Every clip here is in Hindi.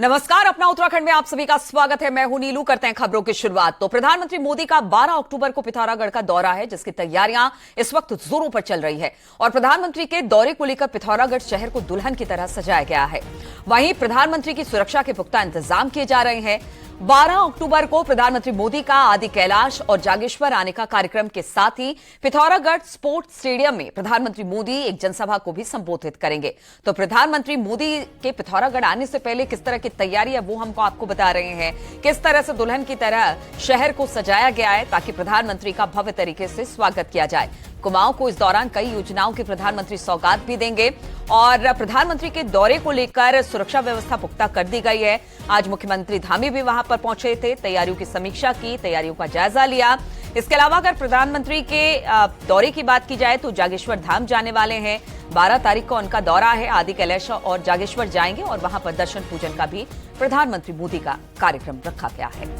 नमस्कार, अपना उत्तराखंड में आप सभी का स्वागत है। मैं हूं नीलू। करते हैं खबरों की शुरुआत। तो प्रधानमंत्री मोदी का 12 अक्टूबर को पिथौरागढ़ का दौरा है, जिसकी तैयारियां इस वक्त जोरों पर चल रही है। और प्रधानमंत्री के दौरे को लेकर पिथौरागढ़ शहर को दुल्हन की तरह सजाया गया है। वहीं प्रधानमंत्री की सुरक्षा के पुख्ता इंतजाम किए जा रहे हैं। 12 अक्टूबर को प्रधानमंत्री मोदी का आदि कैलाश और जागेश्वर आने का कार्यक्रम के साथ ही पिथौरागढ़ स्पोर्ट्स स्टेडियम में प्रधानमंत्री मोदी एक जनसभा को भी संबोधित करेंगे। तो प्रधानमंत्री मोदी के पिथौरागढ़ आने से पहले किस तरह की तैयारी है वो हमको आपको बता रहे हैं। किस तरह से दुल्हन की तरह शहर को सजाया गया है ताकि प्रधानमंत्री का भव्य तरीके से स्वागत किया जाए। कुमाऊं को इस दौरान कई योजनाओं की प्रधानमंत्री सौगात भी देंगे और प्रधानमंत्री के दौरे को लेकर सुरक्षा व्यवस्था पुख्ता कर दी गई है। आज मुख्यमंत्री धामी भी वहां पर पहुंचे थे, तैयारियों की समीक्षा की, तैयारियों का जायजा लिया। इसके अलावा अगर प्रधानमंत्री के दौरे की बात की जाए तो जागेश्वर धाम जाने वाले हैं। 12 तारीख को उनका दौरा है। आदि कैलाश और जागेश्वर जाएंगे और वहां पर दर्शन पूजन का भी प्रधानमंत्री मोदी का कार्यक्रम रखा गया है।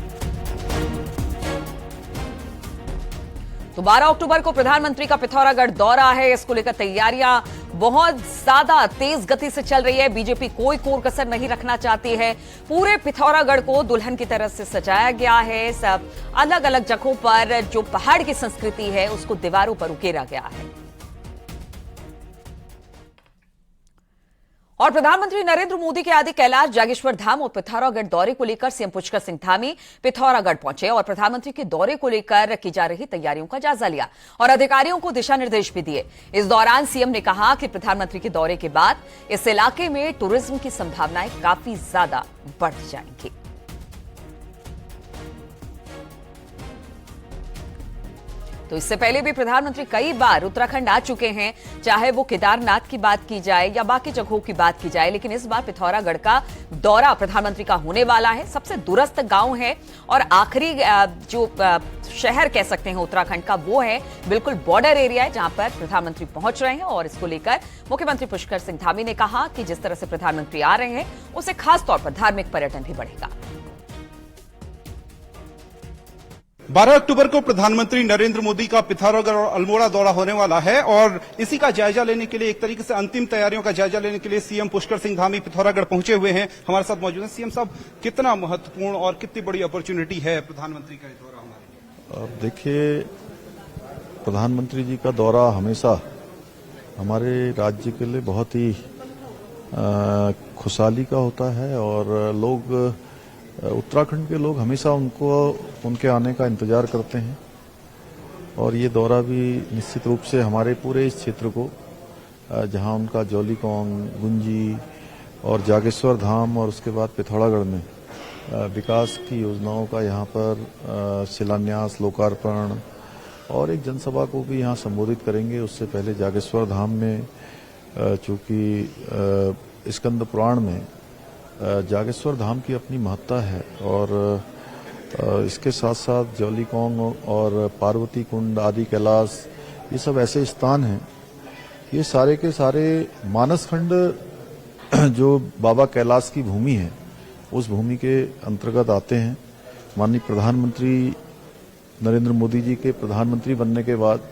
तो 12 अक्टूबर को प्रधानमंत्री का पिथौरागढ़ दौरा है। इसको लेकर तैयारियां बहुत ज्यादा तेज गति से चल रही है। बीजेपी कोई कोर कसर नहीं रखना चाहती है। पूरे पिथौरागढ़ को दुल्हन की तरह से सजाया गया है। सब अलग अलग जगहों पर जो पहाड़ की संस्कृति है उसको दीवारों पर उकेरा गया है। और प्रधानमंत्री नरेंद्र मोदी के आदि कैलाश, जागेश्वर धाम और पिथौरागढ़ दौरे को लेकर सीएम पुष्कर सिंह धामी पिथौरागढ़ पहुंचे और प्रधानमंत्री के दौरे को लेकर की जा रही तैयारियों का जायजा लिया और अधिकारियों को दिशा निर्देश भी दिए। इस दौरान सीएम ने कहा कि प्रधानमंत्री के दौरे के बाद इस इलाके में टूरिज्म की संभावनाएं काफी ज्यादा बढ़ जाएंगी। तो इससे पहले भी प्रधानमंत्री कई बार उत्तराखंड आ चुके हैं, चाहे वो केदारनाथ की बात की जाए या बाकी जगहों की बात की जाए, लेकिन इस बार पिथौरागढ़ का दौरा प्रधानमंत्री का होने वाला है। सबसे दूरस्थ गांव है और आखिरी जो शहर कह सकते हैं उत्तराखंड का वो है, बिल्कुल बॉर्डर एरिया है जहां पर प्रधानमंत्री पहुंच रहे हैं। और इसको लेकर मुख्यमंत्री पुष्कर सिंह धामी ने कहा कि जिस तरह से प्रधानमंत्री आ रहे हैं उससे खासतौर पर धार्मिक पर्यटन भी बढ़ेगा। 12 अक्टूबर को प्रधानमंत्री नरेंद्र मोदी का पिथौरागढ़ और अल्मोड़ा दौरा होने वाला है और इसी का जायजा लेने के लिए, एक तरीके से अंतिम तैयारियों का जायजा लेने के लिए सीएम पुष्कर सिंह धामी पिथौरागढ़ पहुंचे हुए हैं। हमारे साथ मौजूद हैं। सीएम साहब, कितना महत्वपूर्ण और कितनी बड़ी अपॉर्चुनिटी है प्रधानमंत्री का दौरा हमारे? अब देखिए, प्रधानमंत्री जी का दौरा हमेशा हमारे राज्य के लिए बहुत ही खुशहाली का होता है और लोग, उत्तराखंड के लोग हमेशा उनके आने का इंतजार करते हैं। और ये दौरा भी निश्चित रूप से हमारे पूरे इस क्षेत्र को, जहां उनका जौलीकोंग, गुंजी और जागेश्वर धाम और उसके बाद पिथौरागढ़ में विकास की योजनाओं का यहाँ पर शिलान्यास, लोकार्पण और एक जनसभा को भी यहाँ संबोधित करेंगे। उससे पहले जागेश्वर धाम में, चूंकि स्कंद पुराण में जागेश्वर धाम की अपनी महत्ता है और इसके साथ साथ जौलीकोंग और पार्वती कुंड, आदि कैलाश, ये सब ऐसे स्थान हैं। ये सारे के सारे मानसखंड जो बाबा कैलाश की भूमि है उस भूमि के अंतर्गत आते हैं। माननीय प्रधानमंत्री नरेंद्र मोदी जी के प्रधानमंत्री बनने के बाद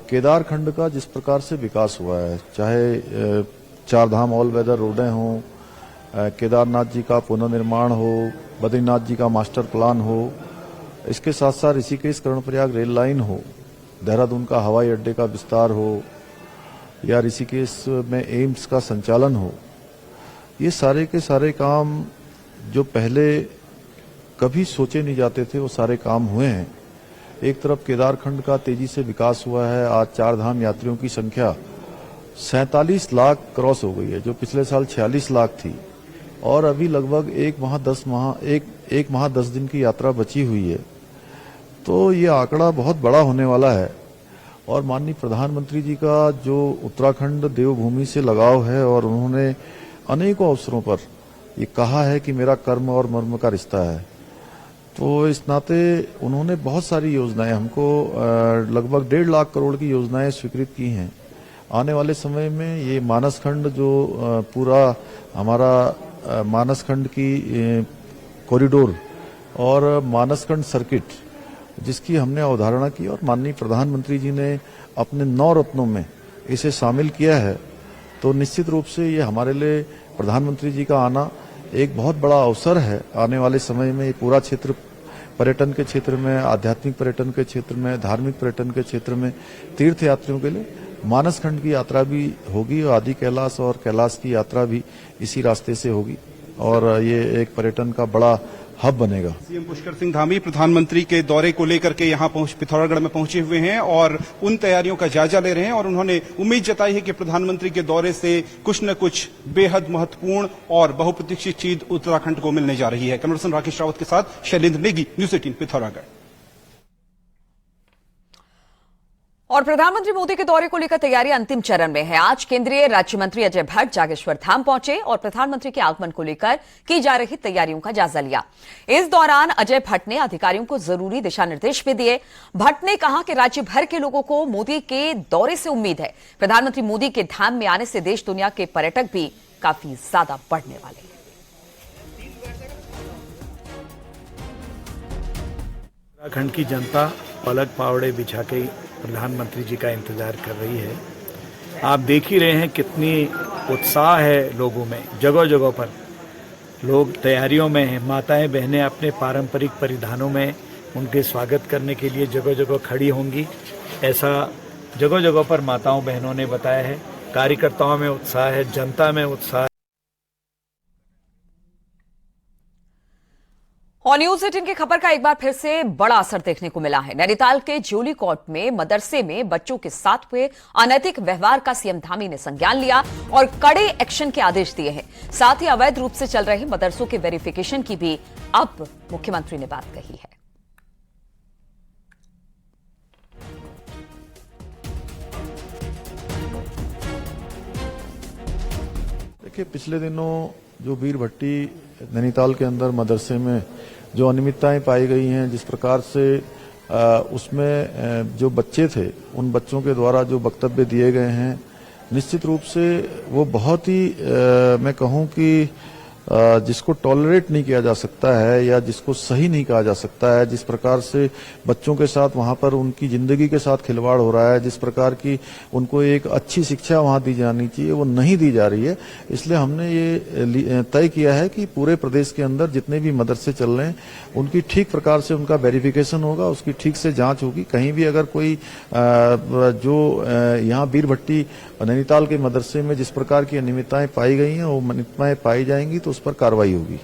केदारखंड का जिस प्रकार से विकास हुआ है, चाहे 4 धाम ऑल वेदर रोडें हों, केदारनाथ जी का पुनर्निर्माण हो, बद्रीनाथ जी का मास्टर प्लान हो, इसके साथ साथ ऋषिकेश कर्णप्रयाग रेल लाइन हो, देहरादून का हवाई अड्डे का विस्तार हो या ऋषिकेश में एम्स का संचालन हो, ये सारे के सारे काम जो पहले कभी सोचे नहीं जाते थे वो सारे काम हुए हैं। एक तरफ केदारखंड का तेजी से विकास हुआ है। आज 4 धाम यात्रियों की संख्या 47 लाख क्रॉस हो गई है, जो पिछले साल 46 लाख थी और अभी लगभग एक माह 10 दिन की यात्रा बची हुई है। तो ये आंकड़ा बहुत बड़ा होने वाला है और माननीय प्रधानमंत्री जी का जो उत्तराखंड देवभूमि से लगाव है और उन्होंने अनेकों अवसरों पर ये कहा है कि मेरा कर्म और मर्म का रिश्ता है, तो इस नाते उन्होंने बहुत सारी योजनाएं हमको, लगभग 1.5 लाख करोड़ की योजनाएं स्वीकृत की हैं। आने वाले समय में ये मानसखंड जो पूरा हमारा मानसखंड की कॉरिडोर और मानसखंड सर्किट जिसकी हमने अवधारणा की और माननीय प्रधानमंत्री जी ने अपने 9 रत्नों में इसे शामिल किया है, तो निश्चित रूप से ये हमारे लिए प्रधानमंत्री जी का आना एक बहुत बड़ा अवसर है। आने वाले समय में ये पूरा क्षेत्र पर्यटन के क्षेत्र में, आध्यात्मिक पर्यटन के क्षेत्र में, धार्मिक पर्यटन के क्षेत्र में तीर्थ यात्रियों के लिए मानस खंड की यात्रा भी होगी और आदि कैलाश और कैलाश की यात्रा भी इसी रास्ते से होगी और ये एक पर्यटन का बड़ा हब बनेगा। सीएम पुष्कर सिंह धामी प्रधानमंत्री के दौरे को लेकर के यहाँ पिथौरागढ़ में पहुंचे हुए हैं और उन तैयारियों का जायजा ले रहे हैं और उन्होंने उम्मीद जताई है कि प्रधानमंत्री के दौरे से कुछ न कुछ बेहद महत्वपूर्ण और बहुप्रतीक्षित चीज उत्तराखंड को मिलने जा रही है। कैमरामैन राकेश रावत के साथ शैलेंद्र नेगी, न्यूज़ 18 पिथौरागढ़। और प्रधानमंत्री मोदी के दौरे को लेकर तैयारी अंतिम चरण में है। आज केंद्रीय राज्य मंत्री अजय भट्ट जागेश्वर धाम पहुंचे और प्रधानमंत्री के आगमन को लेकर की जा रही तैयारियों का जायजा लिया। इस दौरान अजय भट्ट ने अधिकारियों को जरूरी दिशा निर्देश भी दिए। भट्ट ने कहा कि राज्य भर के लोगों को मोदी के दौरे से उम्मीद है। प्रधानमंत्री मोदी के धाम में आने से देश दुनिया के पर्यटक भी काफी ज्यादा बढ़ने वाले हैं। उत्तराखंड की जनता पलक पावड़े बिछा के प्रधानमंत्री जी का इंतजार कर रही है। आप देख ही रहे हैं कितनी उत्साह है लोगों में। जगह जगह पर लोग तैयारियों में हैं। माताएं बहनें अपने पारंपरिक परिधानों में उनके स्वागत करने के लिए जगह जगह खड़ी होंगी, ऐसा जगह जगह पर माताओं बहनों ने बताया है। कार्यकर्ताओं में उत्साह है, जनता में उत्साह है। और न्यूज़ 18 की खबर का एक बार फिर से बड़ा असर देखने को मिला है। नैनीताल के ज्योली कोर्ट में मदरसे में बच्चों के साथ हुए अनैतिक व्यवहार का सीएम धामी ने संज्ञान लिया और कड़े एक्शन के आदेश दिए हैं। साथ ही अवैध रूप से चल रहे मदरसों के वेरिफिकेशन की भी अब मुख्यमंत्री ने बात कही है। देखिए, पिछले दिनों जो वीर भट्टी नैनीताल के अंदर मदरसे में जो अनियमितताएं पाई गई हैं, जिस प्रकार से उसमें जो बच्चे थे उन बच्चों के द्वारा जो वक्तव्य दिए गए हैं, निश्चित रूप से वो बहुत ही मैं कहूं कि जिसको टॉलरेट नहीं किया जा सकता है या जिसको सही नहीं कहा जा सकता है। जिस प्रकार से बच्चों के साथ वहां पर उनकी जिंदगी के साथ खिलवाड़ हो रहा है, जिस प्रकार की उनको एक अच्छी शिक्षा वहां दी जानी चाहिए वो नहीं दी जा रही है। इसलिए हमने ये तय किया है कि पूरे प्रदेश के अंदर जितने भी मदरसे चल रहे हैं उनकी ठीक प्रकार से उनका वेरिफिकेशन होगा, उसकी ठीक से जांच होगी। कहीं भी अगर कोई जो यहाँ वीर भट्टी नैनीताल के मदरसे में जिस प्रकार की अनियमितताएं पाई गई हैं वो अनियमितताएं पाई जाएंगी तो उस पर कार्रवाई होगी।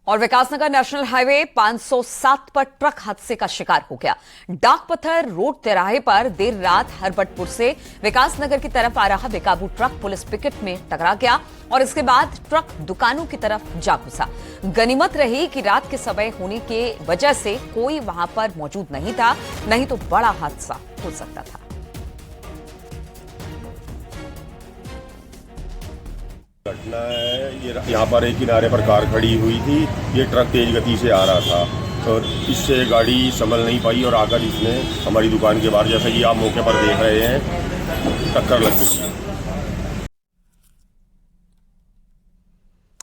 और विकासनगर नेशनल हाईवे 507 पर ट्रक हादसे का शिकार हो गया। डाकपत्थर रोड तिराहे पर देर रात हरबटपुर से विकासनगर की तरफ आ रहा बेकाबू ट्रक पुलिस पिकेट में टकरा गया और इसके बाद ट्रक दुकानों की तरफ जा घुसा। गनीमत रही कि रात के समय होने के वजह से कोई वहां पर मौजूद नहीं था, नहीं तो बड़ा हादसा हो सकता था। घटना है ये, यहाँ पर एक किनारे पर कार खड़ी हुई थी। ये ट्रक तेज गति से आ रहा था और इससे गाड़ी संभल नहीं पाई और आकर इसने हमारी दुकान के बाहर, जैसा कि आप मौके पर देख रहे हैं, टक्कर लग गई।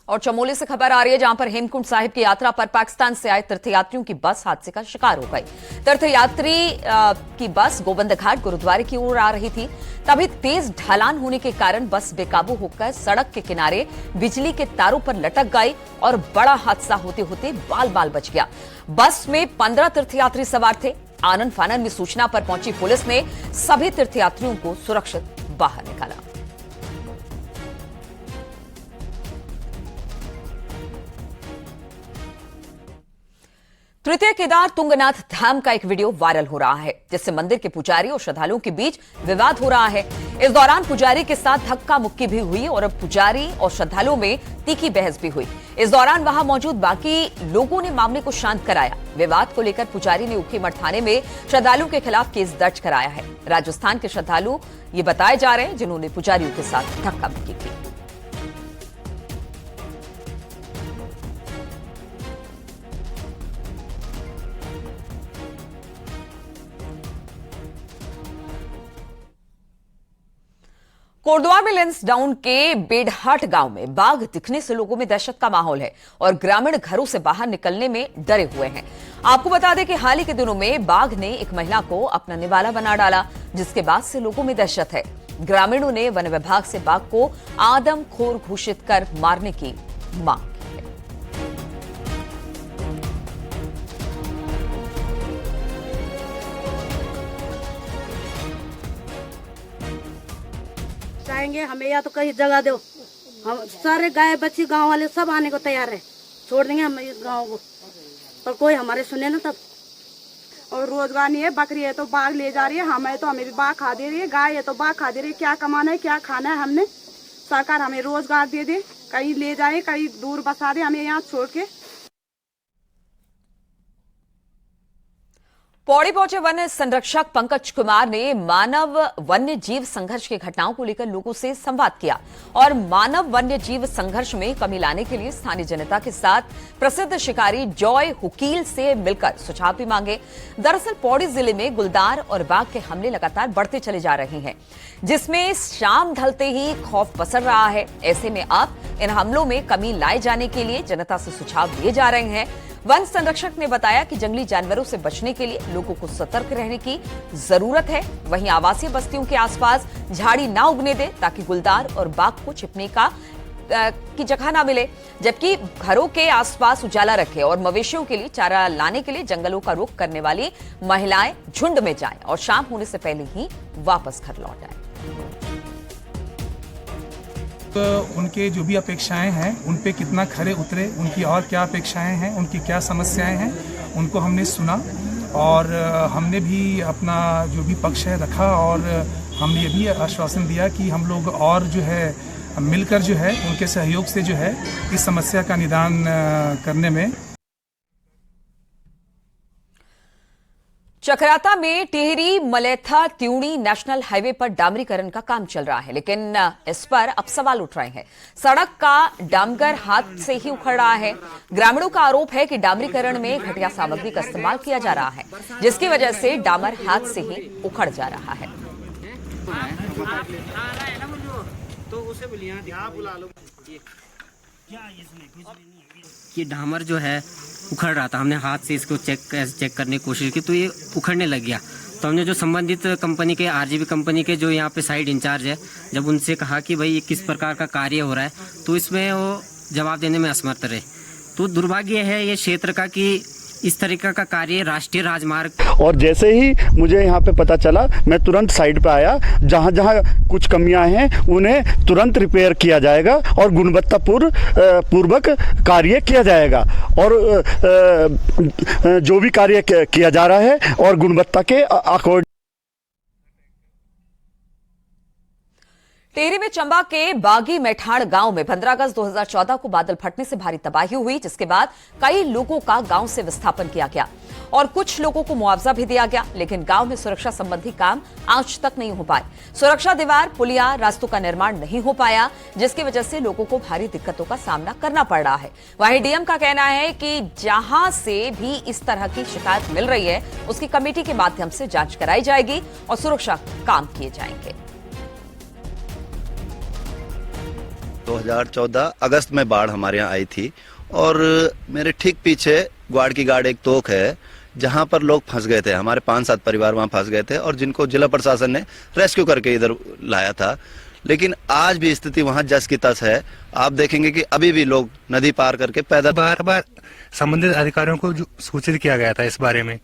और चमोली से खबर आ रही है जहां पर हेमकुंड साहिब की यात्रा पर पाकिस्तान से आए तीर्थयात्रियों की बस हादसे का शिकार हो गई। तीर्थयात्री की बस गोविंद घाट गुरुद्वारे की ओर आ रही थी, तभी तेज ढलान होने के कारण बस बेकाबू होकर सड़क के किनारे बिजली के तारों पर लटक गई और बड़ा हादसा होते होते बाल बाल बच गया। बस में 15 तीर्थयात्री सवार थे। आनन फानन में सूचना पर पहुंची पुलिस ने सभी तीर्थयात्रियों को सुरक्षित बाहर निकाला। तृतीय केदार तुंगनाथ धाम का एक वीडियो वायरल हो रहा है, जिससे मंदिर के पुजारी और श्रद्धालुओं के बीच विवाद हो रहा है। इस दौरान पुजारी के साथ धक्का मुक्की भी हुई और अब पुजारी और श्रद्धालुओं में तीखी बहस भी हुई। इस दौरान वहां मौजूद बाकी लोगों ने मामले को शांत कराया। विवाद को लेकर पुजारी ने ऊखीमठ थाने में श्रद्धालुओं के खिलाफ केस दर्ज कराया है। राजस्थान के श्रद्धालु ये बताए जा रहे हैं जिन्होंने पुजारियों के साथ धक्का मुक्की की। कोटद्वार में लेंसडाउन के बेडहाट गांव में बाघ दिखने से लोगों में दहशत का माहौल है और ग्रामीण घरों से बाहर निकलने में डरे हुए हैं। आपको बता दें कि हाल ही के दिनों में बाघ ने एक महिला को अपना निवाला बना डाला, जिसके बाद से लोगों में दहशत है। ग्रामीणों ने वन विभाग से बाघ को आदमखोर घोषित कर मारने की मांग की है। चाहेंगे हमें या तो कहीं जगह दो, हम सारे गाय बच्ची गांव वाले सब आने को तैयार है, छोड़ देंगे हम इस गांव को, पर कोई हमारे सुने ना तब। और रोजगार नहीं है, बकरी है तो बाघ ले जा रही है, हमें भी बाघ खा दे रही है, गाय है तो बाघ खा दे रही है। क्या कमाना है, क्या खाना है हमने? सरकार हमें रोजगार दे दे, कहीं ले जाए, कहीं दूर बसा दे हमें यहाँ छोड़ के। पौड़ी पहुंचे वन संरक्षक पंकज कुमार ने मानव वन्य जीव संघर्ष की घटनाओं को लेकर लोगों से संवाद किया और मानव वन्य जीव संघर्ष में कमी लाने के लिए स्थानीय जनता के साथ प्रसिद्ध शिकारी जॉय हुकील से मिलकर सुझाव भी मांगे। दरअसल पौड़ी जिले में गुलदार और बाघ के हमले लगातार बढ़ते चले जा रहे हैं, जिसमें शाम ढलते ही खौफ पसर रहा है। ऐसे में अब इन हमलों में कमी लाए जाने के लिए जनता से सुझाव दिए जा रहे हैं। वन संरक्षक ने बताया कि जंगली जानवरों से बचने के लिए लोगों को सतर्क रहने की जरूरत है। वहीं आवासीय बस्तियों के आसपास झाड़ी ना उगने दे ताकि गुलदार और बाघ को छिपने की जगह ना मिले, जबकि घरों के आसपास उजाला रखे और मवेशियों के लिए चारा लाने के लिए जंगलों का रुख करने वाली महिलाएं झुंड में जाएं और शाम होने से पहले ही वापस घर लौट आए। तो उनके जो भी अपेक्षाएं हैं उन पे कितना खरे उतरे, उनकी और क्या अपेक्षाएं हैं, उनकी क्या समस्याएं हैं, उनको हमने सुना और हमने भी अपना जो भी पक्ष है रखा और हमने ये भी आश्वासन दिया कि हम लोग और जो है मिलकर जो है उनके सहयोग से जो है इस समस्या का निदान करने में। चकराता में टिहरी मलेथा त्यूणी नेशनल हाईवे पर डामरीकरण का काम चल रहा है, लेकिन इस पर अब सवाल उठ रहे हैं। सड़क का डामगर हाथ से ही उखड़ रहा है। ग्रामीणों का आरोप है कि डामरीकरण में घटिया सामग्री का इस्तेमाल किया जा रहा है, जिसकी वजह से डामर हाथ से ही उखड़ जा रहा है। ये डामर जो है उखड़ रहा था, हमने हाथ से इसको चेक करने की कोशिश की तो ये उखड़ने लग गया। तो हमने जो संबंधित कंपनी के आरजीबी कंपनी के जो यहाँ पे साइड इंचार्ज है, जब उनसे कहा कि भाई ये किस प्रकार का कार्य हो रहा है, तो इसमें वो जवाब देने में असमर्थ रहे। तो दुर्भाग्य है ये क्षेत्र का कि इस तरीके का कार्य राष्ट्रीय राजमार्ग। और जैसे ही मुझे यहाँ पे पता चला मैं तुरंत साइड पे आया, जहाँ जहाँ कुछ कमियां हैं उन्हें तुरंत रिपेयर किया जाएगा और गुणवत्तापूर्वक कार्य किया जाएगा और जो भी कार्य किया जा रहा है और गुणवत्ता के अकॉर्डिंग। टिहरी में चंबा के बागी मैठाड़ गांव में 15 अगस्त 2014 को बादल फटने से भारी तबाही हुई, जिसके बाद कई लोगों का गांव से विस्थापन किया गया और कुछ लोगों को मुआवजा भी दिया गया, लेकिन गांव में सुरक्षा संबंधी काम आज तक नहीं हो पाए। सुरक्षा दीवार, पुलिया, रास्तों का निर्माण नहीं हो पाया, जिसकी वजह से लोगों को भारी दिक्कतों का सामना करना पड़ रहा है। वहीं डीएम का कहना है कि जहां से भी इस तरह की शिकायत मिल रही है उसकी कमेटी के माध्यम से जांच कराई जाएगी और सुरक्षा काम किए जाएंगे। 2014 अगस्त में बाढ़ हमारे यहाँ आई थी और मेरे ठीक पीछे ग्वाड़ की गाड़ एक तोक है जहां पर लोग फंस गए थे। हमारे 5-7 परिवार वहां फंस गए थे और जिनको जिला प्रशासन ने रेस्क्यू करके इधर लाया था, लेकिन आज भी स्थिति वहां जस की तस है। आप देखेंगे कि अभी भी लोग नदी पार करके पैदल। बार बार संबंधित अधिकारियों को सूचित किया गया था इस बारे में,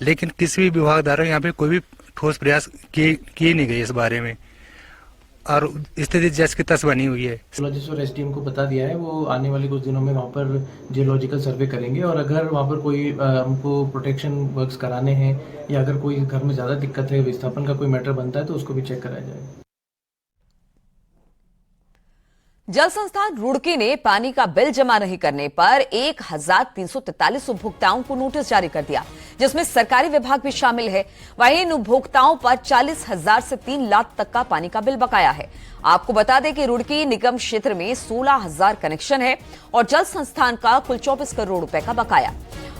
लेकिन किसी भी विभाग द्वारा यहाँ पे कोई भी ठोस प्रयास किए नहीं गए इस बारे में और स्थिति जस की तस बनी हुई है। जियोलॉजिस्ट और एसडीएम को बता दिया है, वो आने वाले कुछ दिनों में वहाँ पर जियोलॉजिकल सर्वे करेंगे और अगर वहाँ पर कोई हमको प्रोटेक्शन वर्क्स कराने हैं या अगर कोई घर में ज़्यादा दिक्कत है, विस्थापन का कोई मैटर बनता है तो उसको भी चेक कराया जाएगा। जल संस्थान रुड़की ने पानी का बिल जमा नहीं करने पर 1343 उपभोक्ताओं को नोटिस जारी कर दिया, जिसमें सरकारी विभाग भी शामिल है। वहीं इन उपभोक्ताओं पर 40,000 से 3 लाख तक का पानी का बिल बकाया है। आपको बता दें कि रुड़की निगम क्षेत्र में 16,000 कनेक्शन है और जल संस्थान का कुल 24 करोड़ रुपए का बकाया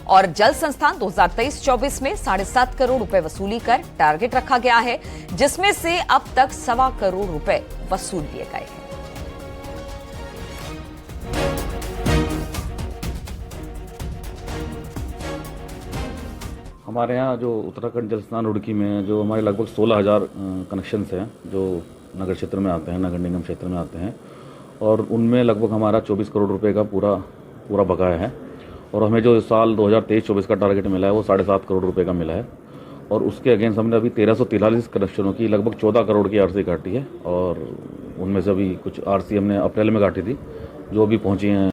और जल संस्थान 2023-24 में 7.5 करोड़ रुपए वसूली कर टारगेट रखा गया है, जिसमें से अब तक 1.25 करोड़ रुपए वसूल लिए गए हैं। हमारे यहाँ जो उत्तराखंड जल स्नान रुड़की में जो हमारे लगभग 16,000 कनेक्शंस हैं जो नगर क्षेत्र में आते हैं, नगर निगम क्षेत्र में आते हैं, और उनमें लगभग हमारा 24 करोड़ रुपए का पूरा बकाया है। और हमें जो साल 2023-24 का टारगेट मिला है वो 7.5 करोड़ रुपए का मिला है। और उसके अगेंस्ट हमने अभी 1343 कनेक्शनों की लगभग 14 करोड़ की आरसी काटी है, और उनमें से अभी कुछ आरसी हमने अप्रैल में काटी थी जो अभी पहुंची हैं।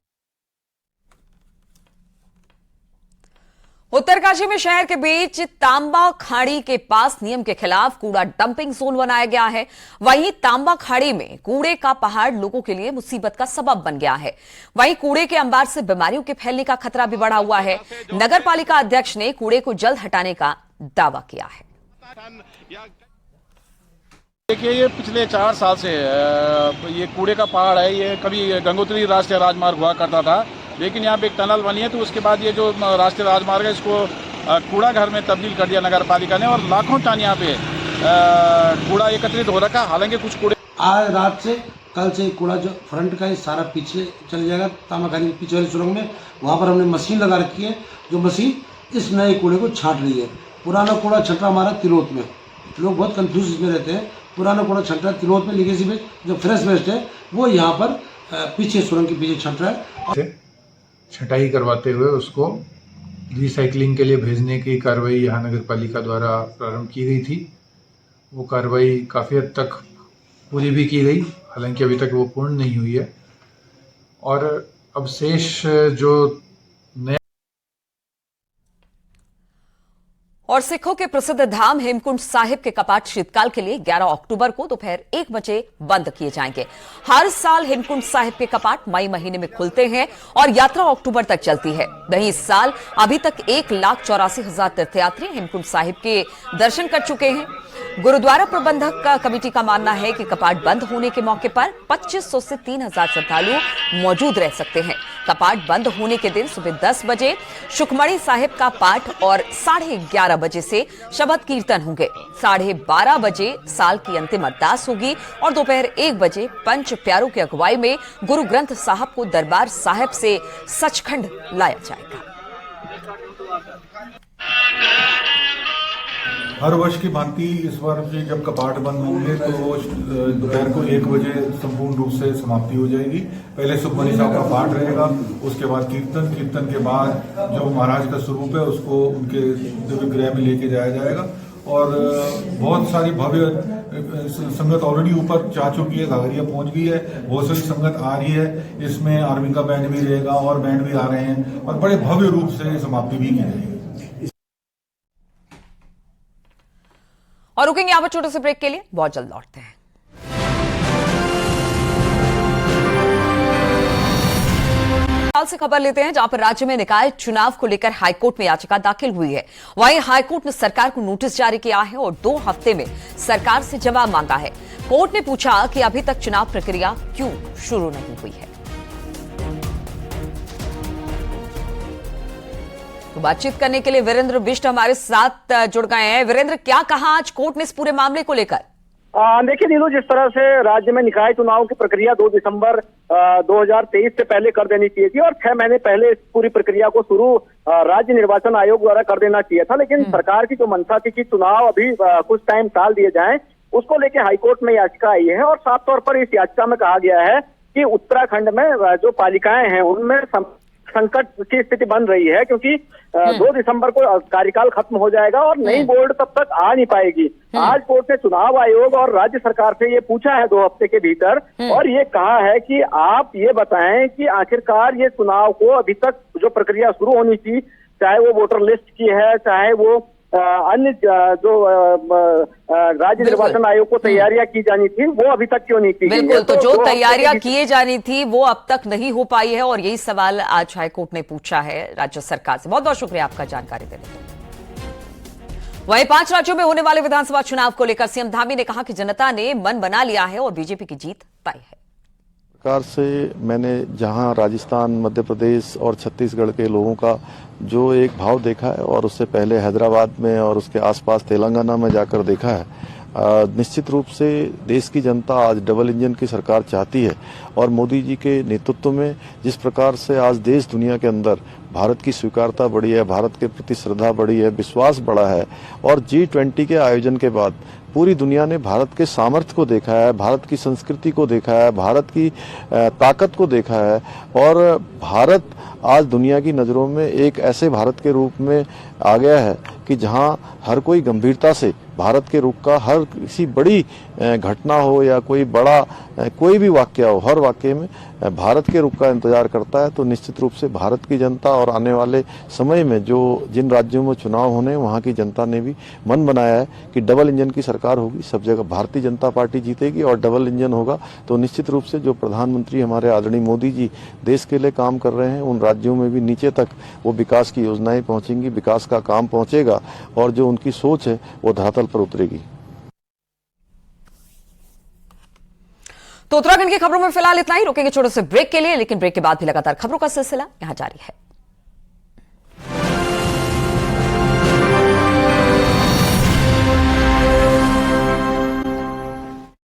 उत्तरकाशी में शहर के बीच तांबा खाड़ी के पास नियम के खिलाफ कूड़ा डंपिंग जोन बनाया गया है। वहीं तांबा खाड़ी में कूड़े का पहाड़ लोगों के लिए मुसीबत का सबब बन गया है। वहीं कूड़े के अंबार से बीमारियों के फैलने का खतरा भी बढ़ा हुआ है। नगर पालिका अध्यक्ष ने कूड़े को जल्द हटाने का दावा किया है। देखिए, ये पिछले 4 साल से ये कूड़े का पहाड़ है। ये कभी गंगोत्री राष्ट्रीय राजमार्ग हुआ करता था, लेकिन यहाँ पे एक टनल बनी है, तो उसके बाद ये जो राष्ट्रीय राजमार्ग है इसको कूड़ा घर में तब्दील कर दिया नगर पालिका ने, और लाखों टन यहाँ पे कूड़ा एकत्रित हो रखा। हालांकि कुछ कूड़े आज रात से कल से कूड़ा जो फ्रंट का है सारा पीछे चल जाएगा, तामाखानी के पीछे वाली सुरंग में। वहाँ पर हमने मशीन लगा रखी है, जो मशीन इस नए कूड़े को छांट रही है। पुराना कूड़ा छंट रहा हमारा तिलोत में, लोग बहुत कंफ्यूज इसमें रहते हैं। पुराना कूड़ा छंट रहा है तिलोत में, लीकेज वेस्ट, जो फ्रेश वेस्ट है वो यहाँ पर पीछे सुरंग के पीछे छंट रहा है। छटाई करवाते हुए उसको रिसाइकलिंग के लिए भेजने की कार्रवाई यहाँ नगर पालिका द्वारा प्रारंभ की गई थी। वो कार्रवाई काफ़ी हद तक पूरी भी की गई, हालांकि अभी तक वो पूर्ण नहीं हुई है। और अब शेष जो नया और सिखों के प्रसिद्ध धाम हेमकुंड साहिब के कपाट शीतकाल के लिए 11 अक्टूबर को दोपहर 1 बजे बंद किए जाएंगे। हर साल हेमकुंड साहिब के कपाट मई महीने में खुलते हैं और यात्रा अक्टूबर तक चलती है। वहीं इस साल अभी तक 1,84,000 तीर्थयात्री हेमकुंड साहिब के दर्शन कर चुके हैं। गुरुद्वारा प्रबंधक का कमेटी का मानना है कि कपाट बंद होने के मौके पर 2500 से 3000 श्रद्धालु मौजूद रह सकते हैं। कपाट बंद होने के दिन सुबह 10 बजे सुखमणी साहिब का पाठ और 11:30 बजे से शबद कीर्तन होंगे। 12:30 बजे साल की अंतिम अरदास होगी और दोपहर 1 बजे पंच प्यारों की अगुवाई में गुरु ग्रंथ साहब को दरबार साहिब से सचखंड लाया जाएगा। हर वर्ष की भांति इस बार भी जब कपाट बंद होंगे तो दोपहर को 1 बजे संपूर्ण रूप से समाप्ति हो जाएगी। पहले सुखमणी साहब का पाठ रहेगा, उसके बाद कीर्तन के बाद जो महाराज का स्वरूप है उसको उनके दिव्य गृह में लेके जाया जाएगा। और बहुत सारी भव्य संगत ऑलरेडी ऊपर जा चुकी है, घाघरिया पहुंच गई है, बहुत सारी संगत आ रही है। इसमें आर्मी का बैंड भी रहेगा और बैंड भी आ रहे हैं और बड़े भव्य रूप से समाप्ति भी की जाएगी। और रुकेंगे यहाँ पर छोटे से ब्रेक के लिए, बहुत जल्द लौटते हैं। से खबर लेते हैं जहां पर राज्य में निकाय चुनाव को लेकर हाईकोर्ट में याचिका दाखिल हुई है। वहीं हाईकोर्ट ने सरकार को नोटिस जारी किया है और 2 हफ्ते में सरकार से जवाब मांगा है। कोर्ट ने पूछा कि अभी तक चुनाव प्रक्रिया क्यों शुरू नहीं हुई है। तो बातचीत करने के लिए वीरेंद्र बिष्ट हमारे साथ जुड़ गए हैं। वीरेंद्र, क्या कहा आज कोर्ट ने इस पूरे मामले को लेकर? देखिए नीलू, जिस तरह से राज्य में निकाय चुनाव की प्रक्रिया 2 दिसंबर 2023 से पहले कर देनी चाहिए थी और 6 महीने पहले इस पूरी प्रक्रिया को शुरू राज्य निर्वाचन आयोग द्वारा कर देना चाहिए था, लेकिन सरकार की जो मंशा थी कि चुनाव अभी कुछ टाइम टाल दिए जाएं, उसको लेकर हाईकोर्ट में याचिका आई है। और साफ तौर पर इस याचिका में कहा गया है कि उत्तराखंड में जो पालिकाएं हैं उनमें संकट की स्थिति बन रही है, क्योंकि 2 दिसंबर को कार्यकाल खत्म हो जाएगा और नई बोर्ड तब तक आ नहीं पाएगी। आज कोर्ट ने चुनाव आयोग और राज्य सरकार से ये पूछा है 2 हफ्ते के भीतर और ये कहा है कि आप ये बताएं कि आखिरकार ये चुनाव को अभी तक जो प्रक्रिया शुरू होनी थी, चाहे वो वोटर लिस्ट की है, चाहे वो अन्य जो राज्य निर्वाचन आयोग को तैयारियां की जानी थी, वो अभी तक क्यों नहीं की? बिल्कुल, तो जो तैयारियां किए जानी थी वो अब तक नहीं हो पाई है और यही सवाल आज हाईकोर्ट ने पूछा है राज्य सरकार से। बहुत बहुत शुक्रिया आपका जानकारी देने के लिए। वहीं 5 राज्यों में होने वाले विधानसभा चुनाव को लेकर सीएम धामी ने कहा कि जनता ने मन बना लिया है और बीजेपी की जीत तय है। सरकार से मैंने जहां राजस्थान, मध्य प्रदेश और छत्तीसगढ़ के लोगों का जो एक भाव देखा है और उससे पहले हैदराबाद में और उसके आसपास तेलंगाना में जाकर देखा है, निश्चित रूप से देश की जनता आज डबल इंजन की सरकार चाहती है। और मोदी जी के नेतृत्व में जिस प्रकार से आज देश दुनिया के अंदर भारत की स्वीकारता बढ़ी है, भारत के प्रति श्रद्धा बढ़ी है, विश्वास बढ़ा है और G20 के आयोजन के बाद पूरी दुनिया ने भारत के सामर्थ्य को देखा है, भारत की संस्कृति को देखा है, भारत की ताकत को देखा है और भारत आज दुनिया की नज़रों में एक ऐसे भारत के रूप में आ गया है कि जहां हर कोई गंभीरता से भारत के रुख का हर किसी बड़ी घटना हो या कोई बड़ा कोई भी वाकया हो, हर वाकये में भारत के रुख का इंतजार करता है। तो निश्चित रूप से भारत की जनता और आने वाले समय में जो जिन राज्यों में चुनाव होने वहां की जनता ने भी मन बनाया है कि डबल इंजन की सरकार होगी, सब जगह भारतीय जनता पार्टी जीतेगी और डबल इंजन होगा। तो निश्चित रूप से जो प्रधानमंत्री हमारे आदरणीय मोदी जी देश के लिए काम कर रहे हैं, उन राज्यों में भी नीचे तक वो विकास की योजनाएं पहुंचेंगी, विकास का काम पहुंचेगा और जो उनकी सोच है वो धरातल पर उतरेगी। तो उत्तराखंड की खबरों में फिलहाल इतना ही। रुकेंगे छोटे से ब्रेक के लिए, लेकिन ब्रेक के बाद भी लगातार खबरों का सिलसिला यहां जारी है।